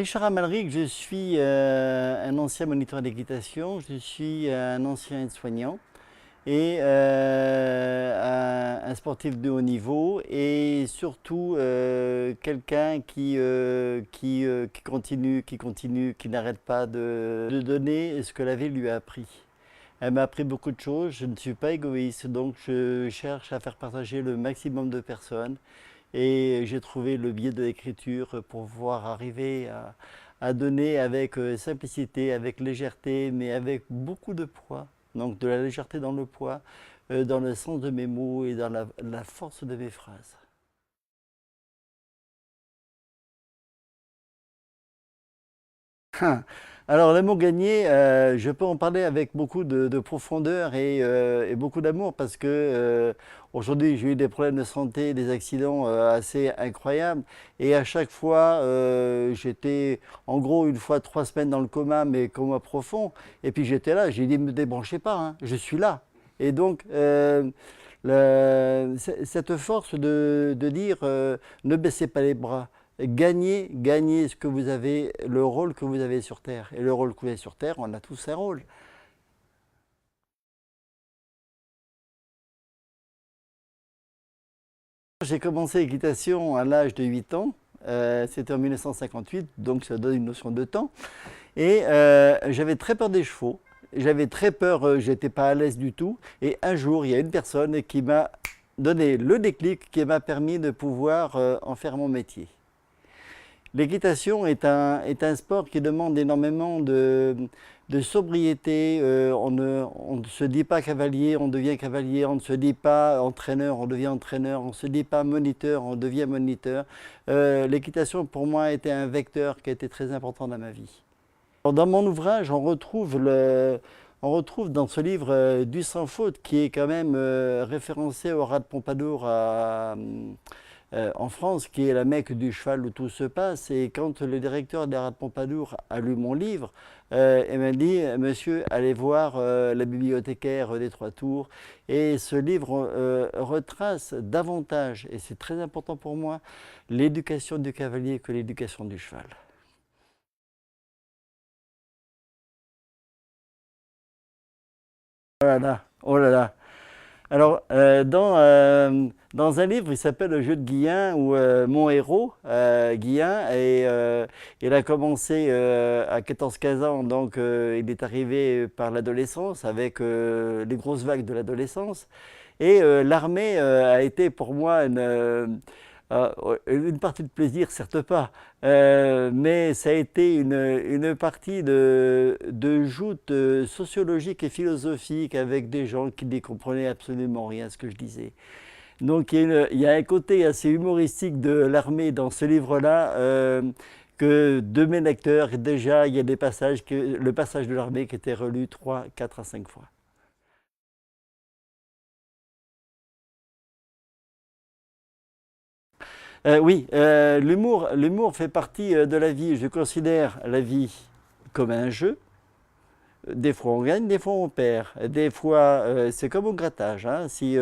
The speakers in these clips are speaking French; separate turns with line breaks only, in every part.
Richard Amalric, je suis un ancien moniteur d'équitation, je suis un ancien aide-soignant et un sportif de haut niveau et surtout quelqu'un qui n'arrête pas de donner ce que la vie lui a appris. Elle m'a appris beaucoup de choses, je ne suis pas égoïste, donc je cherche à faire partager le maximum de personnes. Et j'ai trouvé le biais de l'écriture pour pouvoir arriver à donner avec simplicité, avec légèreté, mais avec beaucoup de poids. Donc de la légèreté dans le poids, dans le sens de mes mots et dans la force de mes phrases. Alors, l'amour gagné, je peux en parler avec beaucoup de profondeur et beaucoup d'amour parce que aujourd'hui j'ai eu des problèmes de santé, des accidents assez incroyables et à chaque fois j'étais en gros une fois 3 semaines dans le coma, mais coma profond, et puis j'étais là, j'ai dit ne me débranchez pas, hein, je suis là. Et donc cette force de dire ne baissez pas les bras. Gagnez ce que vous avez, le rôle que vous avez sur Terre. Et le rôle que vous avez sur Terre, on a tous un rôle. J'ai commencé l'équitation à l'âge de 8 ans. C'était en 1958, donc ça donne une notion de temps. Et j'avais très peur des chevaux. J'avais très peur, j'étais pas à l'aise du tout. Et un jour, il y a une personne qui m'a donné le déclic qui m'a permis de pouvoir en faire mon métier. L'équitation est un sport qui demande énormément de sobriété. On ne se dit pas cavalier, on devient cavalier. On ne se dit pas entraîneur, on devient entraîneur. On ne se dit pas moniteur, on devient moniteur. L'équitation, pour moi, était un vecteur qui a été très important dans ma vie. Dans mon ouvrage, on retrouve dans ce livre Du sans faute, qui est quand même référencé au Rat de Pompadour en France, qui est la Mecque du cheval où tout se passe. Et quand le directeur des Rats de Pompadour a lu mon livre, il m'a dit « Monsieur, allez voir la bibliothécaire des Trois Tours ». Et ce livre retrace davantage, et c'est très important pour moi, l'éducation du cavalier que l'éducation du cheval. Oh là là, oh là là. Alors, dans un livre, il s'appelle Le jeu de Guillain, où mon héros, Guillain, il a commencé à 14-15 ans, donc il est arrivé par l'adolescence, avec les grosses vagues de l'adolescence. Et l'armée a été pour moi une partie de plaisir, certes pas, mais ça a été une partie de joute sociologique et philosophique avec des gens qui n'y comprenaient absolument rien à ce que je disais. Donc il y a un côté assez humoristique de l'armée dans ce livre-là, que de mes lecteurs, déjà il y a des passages, le passage de l'armée qui était relu 3, 4 à 5 fois. Oui, l'humour fait partie de la vie. Je considère la vie comme un jeu. Des fois on gagne, des fois on perd. Des fois c'est comme au grattage, hein. Si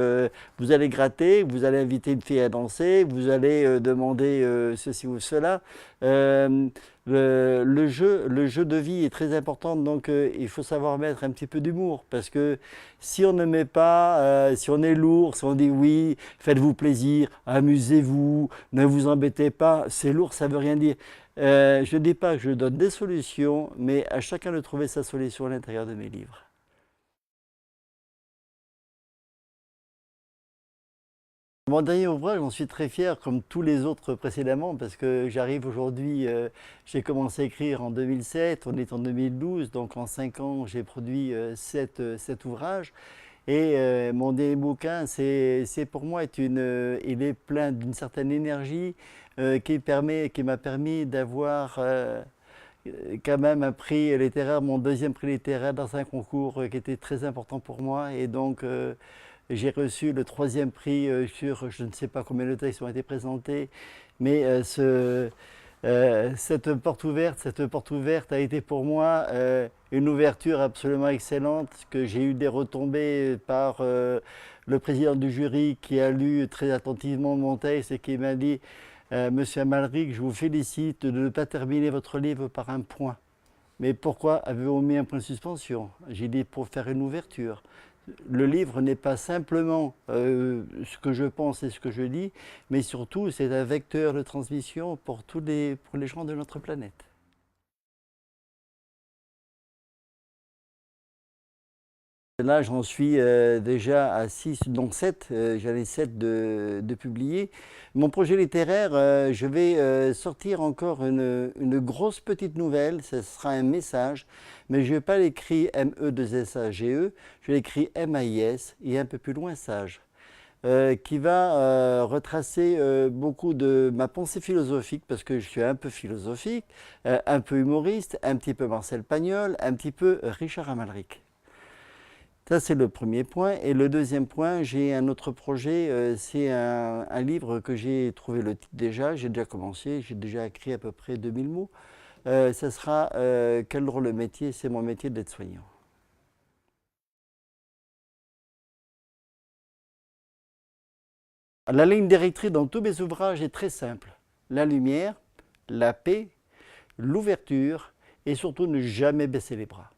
vous allez gratter, vous allez inviter une fille à danser, vous allez demander ceci ou cela. Euh, le jeu de vie est très important, donc il faut savoir mettre un petit peu d'humour. Parce que si on ne met pas, si on est lourd, si on dit oui, faites-vous plaisir, amusez-vous, ne vous embêtez pas, c'est lourd, ça ne veut rien dire. Je ne dis pas que je donne des solutions, mais à chacun de trouver sa solution à l'intérieur de mes livres. Mon dernier ouvrage, j'en suis très fier, comme tous les autres précédemment, parce que j'arrive aujourd'hui, j'ai commencé à écrire en 2007, on est en 2012, donc en 5 ans, j'ai produit 7 ouvrages. Et mon dernier bouquin, c'est pour moi, il est plein d'une certaine énergie qui m'a permis d'avoir quand même un prix littéraire, mon deuxième prix littéraire dans un concours qui était très important pour moi. Et donc, j'ai reçu le troisième prix sur, je ne sais pas combien de textes ont été présentés, mais cette porte ouverte a été pour moi une ouverture absolument excellente, que j'ai eu des retombées par le président du jury qui a lu très attentivement mon texte et qui m'a dit Monsieur Amalric, je vous félicite de ne pas terminer votre livre par un point. Mais pourquoi avez-vous mis un point de suspension? J'ai dit pour faire une ouverture. Le livre n'est pas simplement ce que je pense et ce que je dis, mais surtout c'est un vecteur de transmission pour pour les gens de notre planète. Là, j'en suis déjà à 6, donc 7, j'en ai 7 de publiés. Mon projet littéraire, je vais sortir encore une grosse petite nouvelle, ce sera un message, mais je ne vais pas l'écrire M-E-2-S-A-G-E, je l'écris M-A-I-S et un peu plus loin sage, qui va retracer beaucoup de ma pensée philosophique, parce que je suis un peu philosophique, un peu humoriste, un petit peu Marcel Pagnol, un petit peu Richard Amalric. Ça, c'est le premier point. Et le deuxième point, j'ai un autre projet. C'est un livre que j'ai trouvé le titre déjà. J'ai déjà commencé. J'ai déjà écrit à peu près 2000 mots. Ça sera Quel drôle de métier, c'est mon métier d'être soignant. La ligne directrice dans tous mes ouvrages est très simple. La lumière, la paix, l'ouverture et surtout ne jamais baisser les bras.